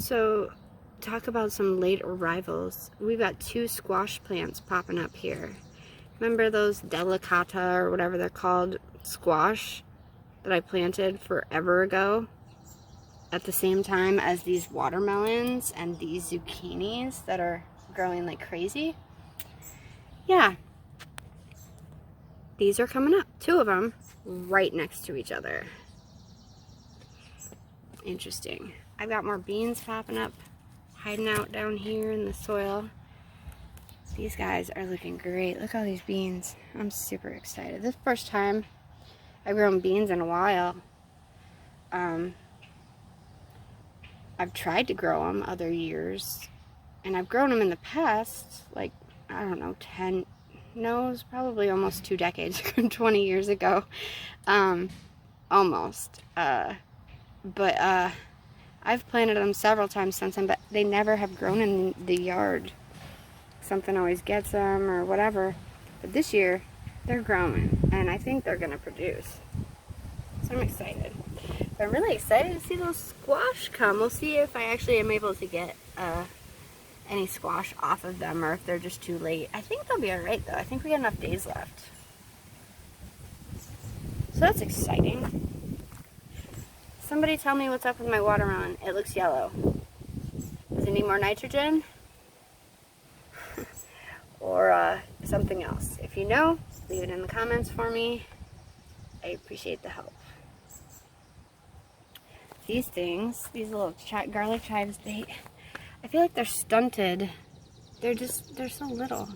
So, talk about some late arrivals. We've got 2 squash plants popping up here. Remember those delicata or whatever they're called squash that I planted forever ago? At the same time as these watermelons and these zucchinis that are growing like crazy. Yeah. These are coming up. 2 of them right next to each other. Interesting. I've got more beans popping up, hiding out down here in the soil. These guys are looking great. Look at all these beans. I'm super excited. This is the first time I've grown beans in a while. I've tried to grow them other years, and I've grown them in the past, like, I don't know, it was probably almost 2 decades, 20 years ago. Almost. But I've planted them several times since then, but they never have grown in the yard. Something always gets them or whatever. But this year, they're growing, and I think they're going to produce. So I'm excited. But I'm really excited to see those squash come. We'll see if I actually am able to get any squash off of them, or if they're just too late. I think they'll be alright, though. I think we got enough days left. So that's exciting. Somebody tell me what's up with my watermelon. It looks yellow. Does it need more nitrogen? Or something else? If you know, leave it in the comments for me. I appreciate the help. These things, these little garlic chives, I feel like they're stunted. They're so little.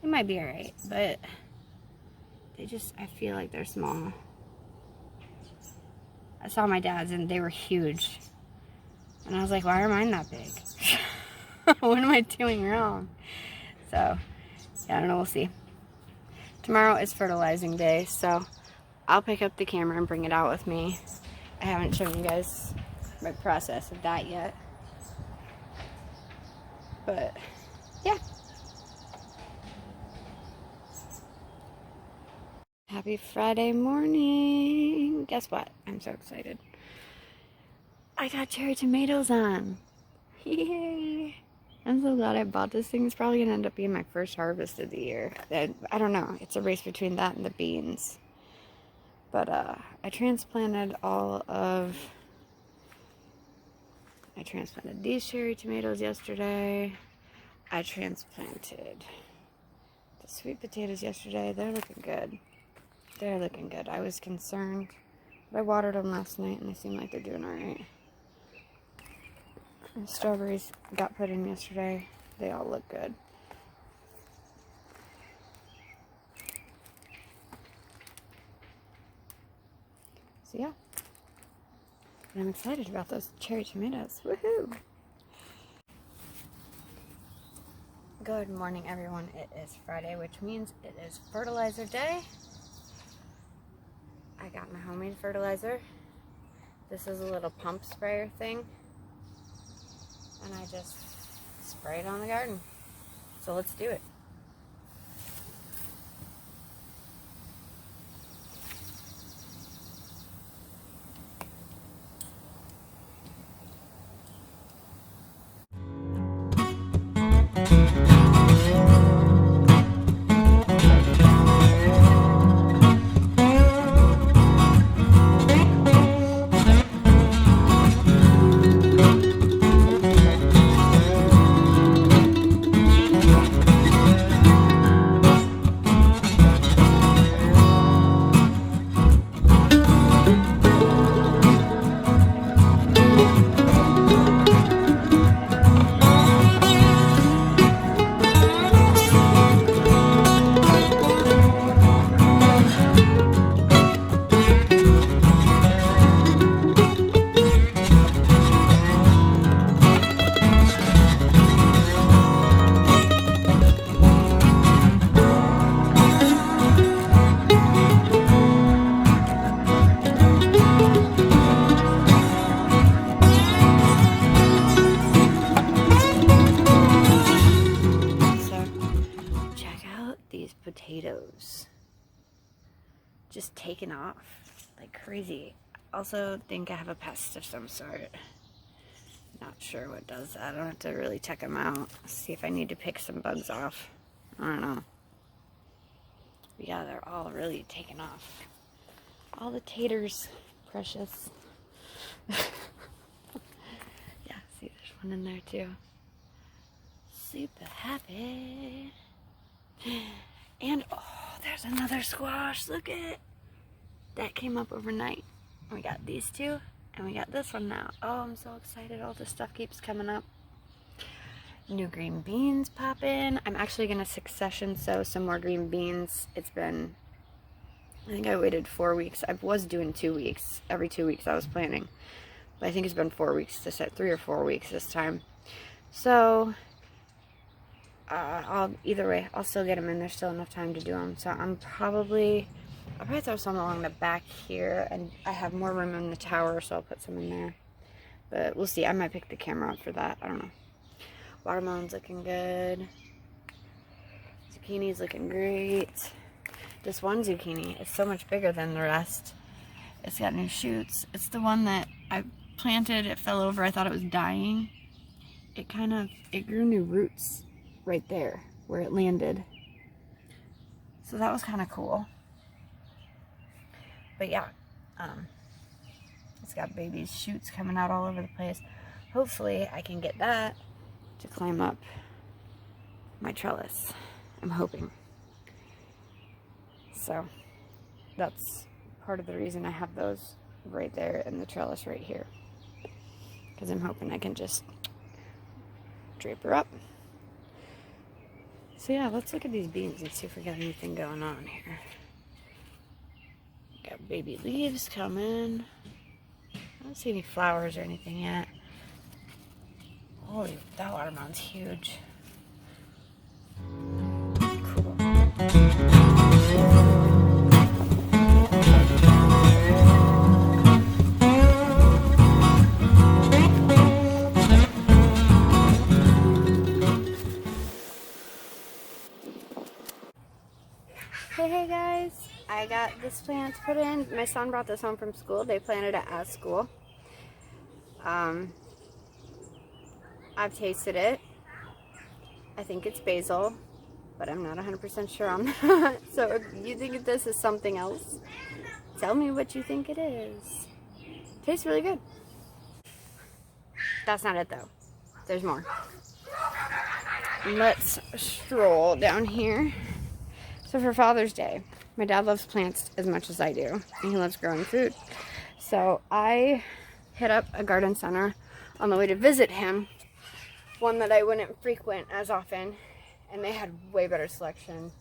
They might be alright, but I feel like they're small. I saw my dad's and they were huge. And I was like, why are mine that big? What am I doing wrong? So, yeah, I don't know, we'll see. Tomorrow is fertilizing day, so I'll pick up the camera and bring it out with me. I haven't shown you guys my process of that yet. But, yeah. Happy Friday morning. Guess what? I'm so excited. I got cherry tomatoes on. Yay. I'm so glad I bought this thing. It's probably going to end up being my first harvest of the year. I don't know. It's a race between that and the beans. But I transplanted these cherry tomatoes yesterday. I transplanted the sweet potatoes yesterday. They're looking good. They're looking good. I was concerned. But I watered them last night and they seem like they're doing alright. And strawberries got put in yesterday. They all look good. So yeah. And I'm excited about those cherry tomatoes. Woohoo! Good morning, everyone. It is Friday, which means it is fertilizer day. I got my homemade fertilizer. This is a little pump sprayer thing. And I just spray it on the garden. So let's do it. Potatoes just taking off like crazy. Also think I have a pest of some sort. sure what does that. I don't have to really check them out. See if I need to pick some bugs off. I don't know. But yeah, they're all really taken off. All the taters, precious. Yeah, see, there's one in there too. Super happy. And oh, there's another squash. Look at it. That came up overnight. We got these two, and we got this one now. Oh, I'm so excited. All this stuff keeps coming up. New green beans pop in. I'm actually going to succession sow some more green beans. It's been, I think I waited 4 weeks. I was doing 2 weeks. Every 2 weeks I was planting. But I think it's been 4 weeks to set, 3 or 4 weeks this time. So, either way, I'll still get them in. There's still enough time to do them. So I'll probably throw some along the back here, and I have more room in the tower, so I'll put some in there. But we'll see. I might pick the camera up for that. I don't know. Watermelon's looking good. Zucchini's looking great. This one zucchini is so much bigger than the rest. It's got new shoots. It's the one that I planted. It fell over. I thought it was dying. It grew new roots right there where it landed. So that was kind of cool. But yeah, it's got baby shoots coming out all over the place. Hopefully I can get that to climb up my trellis. I'm hoping. So that's part of the reason I have those right there and the trellis right here. Because I'm hoping I can just drape her up. So yeah, let's look at these beans and see if we got anything going on here. Got baby leaves coming. I don't see any flowers or anything yet. Holy, that watermelon's huge. Cool. Hey guys, I got this plant put in. My son brought this home from school. They planted it at school. I've tasted it. I think it's basil, but I'm not 100% sure on that. So if you think this is something else, tell me what you think it is. Tastes really good. That's not it though. There's more. Let's stroll down here. So for Father's Day, my dad loves plants as much as I do, and he loves growing food. So I hit up a garden center on the way to visit him, one that I wouldn't frequent as often, and they had way better selection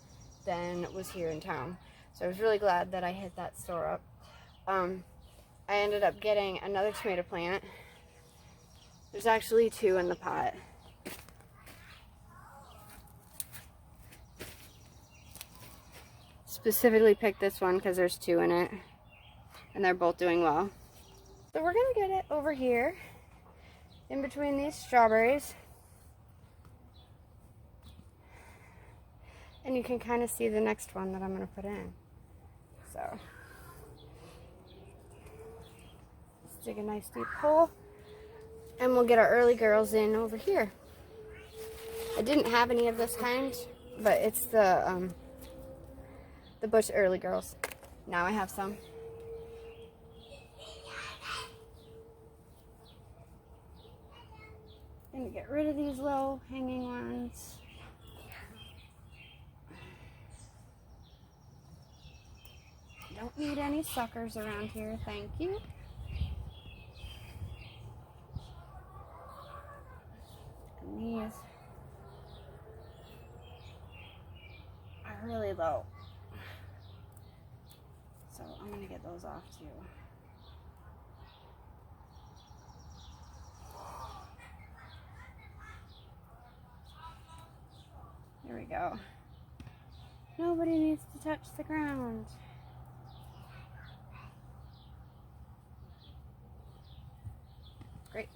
than was here in town. So I was really glad that I hit that store up. I ended up getting another tomato plant. There's actually 2 in the pot. Specifically picked this one because there's 2 in it, and they're both doing well. So we're gonna get it over here in between these strawberries, and you can kind of see the next one that I'm gonna put in. So let's dig a nice deep hole, and we'll get our early girls in over here. I didn't have any of this kind, but it's the Bush Early Girls. Now I have some. Gonna get rid of these low hanging ones. Don't need any suckers around here, thank you. And these are really low. So I'm going to get those off too. There we go. Nobody needs to touch the ground. Great.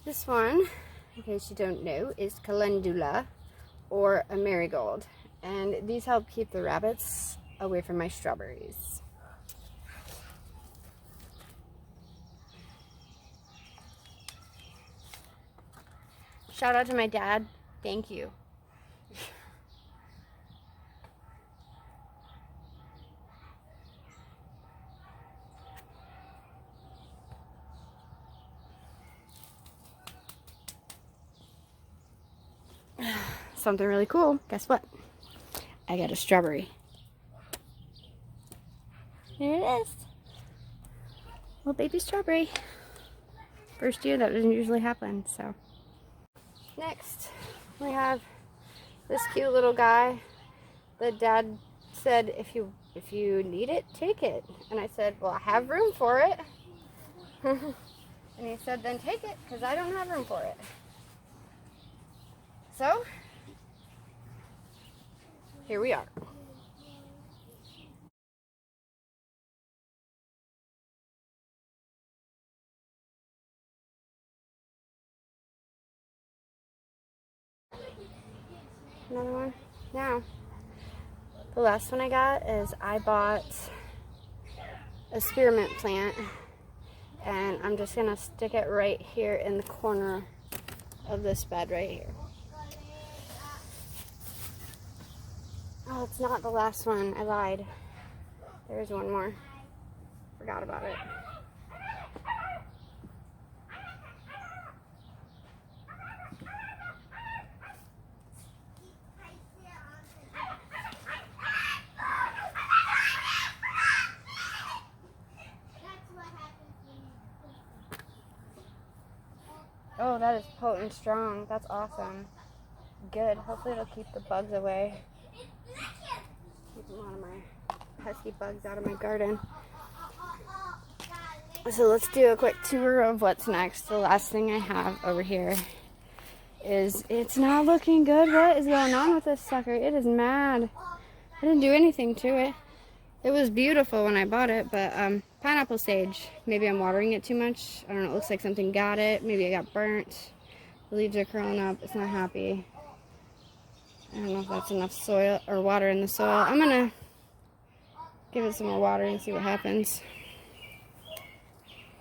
This one, in case you don't know, is calendula or a marigold. And these help keep the rabbits away from my strawberries. Shout out to my dad. Thank you. Something really cool. Guess what? I got a strawberry. There it is. Little baby strawberry. First year that doesn't usually happen, so. Next, we have this cute little guy. The dad said, if you need it, take it. And I said, well, I have room for it. And he said, then take it, because I don't have room for it. So, here we are. Another one. Now, the last one I got is I bought a spearmint plant, and I'm just gonna stick it right here in the corner of this bed right here. Oh, it's not the last one. I lied. There's one more. Forgot about it. Oh, that is potent strong. That's awesome. Good. Hopefully it'll keep the bugs away. Keep a lot of my pesky bugs out of my garden. So let's do a quick tour of what's next. The last thing I have over here is it's not looking good. What is going on with this sucker? It is mad. I didn't do anything to it. It was beautiful when I bought it, but pineapple sage. Maybe I'm watering it too much. I don't know. It looks like something got it. Maybe it got burnt. The leaves are curling up. It's not happy. I don't know if that's enough soil or water in the soil. I'm gonna give it some more water and see what happens.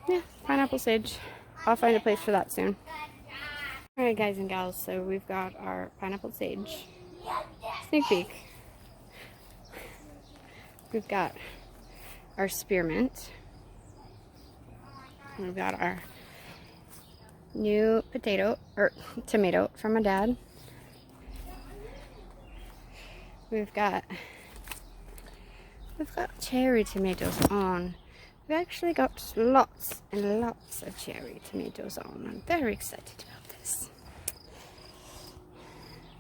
Yeah, pineapple sage. I'll find a place for that soon. Alright guys and gals, so we've got our pineapple sage. Sneak peek. We've got our spearmint. We've got our new tomato from my dad. We've got cherry tomatoes on. We've actually got lots and lots of cherry tomatoes on. I'm very excited about this.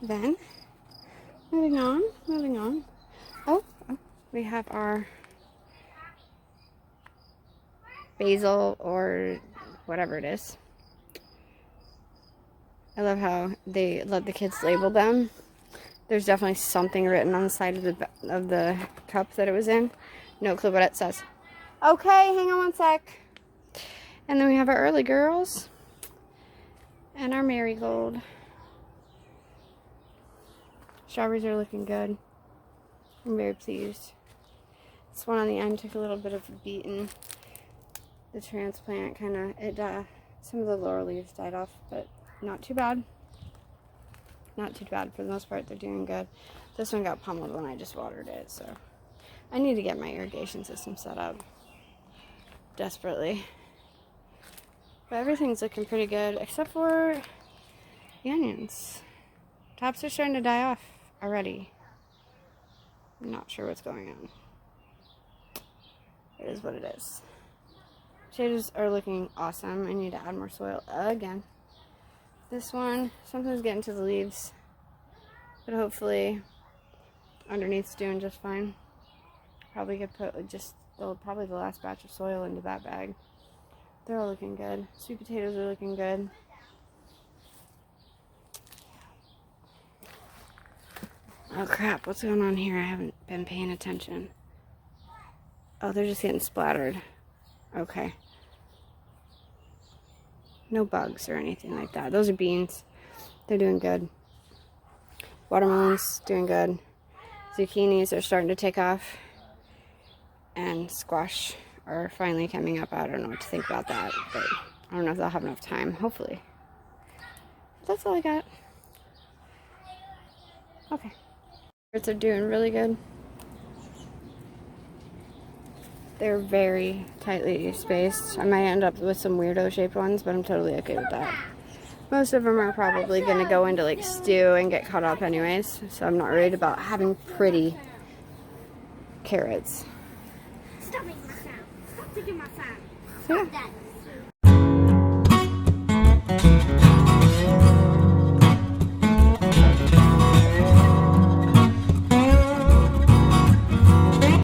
Then, moving on. Oh, we have our basil or whatever it is. I love how they let the kids label them. There's definitely something written on the side of the cup that it was in. No clue what it says. Okay, hang on one sec. And then we have our early girls and our marigold. Strawberries are looking good. I'm very pleased. This one on the end took a little bit of a beating. The transplant some of the lower leaves died off, but not too bad. Not too bad. For the most part, they're doing good. This one got pummeled when I just watered it, so I need to get my irrigation system set up desperately. But everything's looking pretty good, except for the onions. Tops are starting to die off already. I'm not sure what's going on. It is what it is. Potatoes are looking awesome. I need to add more soil again. This one, something's getting to the leaves, but hopefully underneath's doing just fine. Probably could put probably the last batch of soil into that bag. They're all looking good. Sweet potatoes are looking good. Oh crap, what's going on here? I haven't been paying attention. Oh, they're just getting splattered. Okay. No bugs or anything like that. Those are beans. They're doing good. Watermelons doing good. Zucchinis are starting to take off. And squash are finally coming up. I don't know what to think about that, but I don't know if they'll have enough time. Hopefully. That's all I got. Okay. Carrots are doing really good. They're very tightly spaced. I might end up with some weirdo shaped ones, but I'm totally okay with that. Most of them are probably going to go into like stew and get cut up anyways, so I'm not worried about having pretty carrots. Stop making my sound. Stop taking my sound. Yeah. Stop that.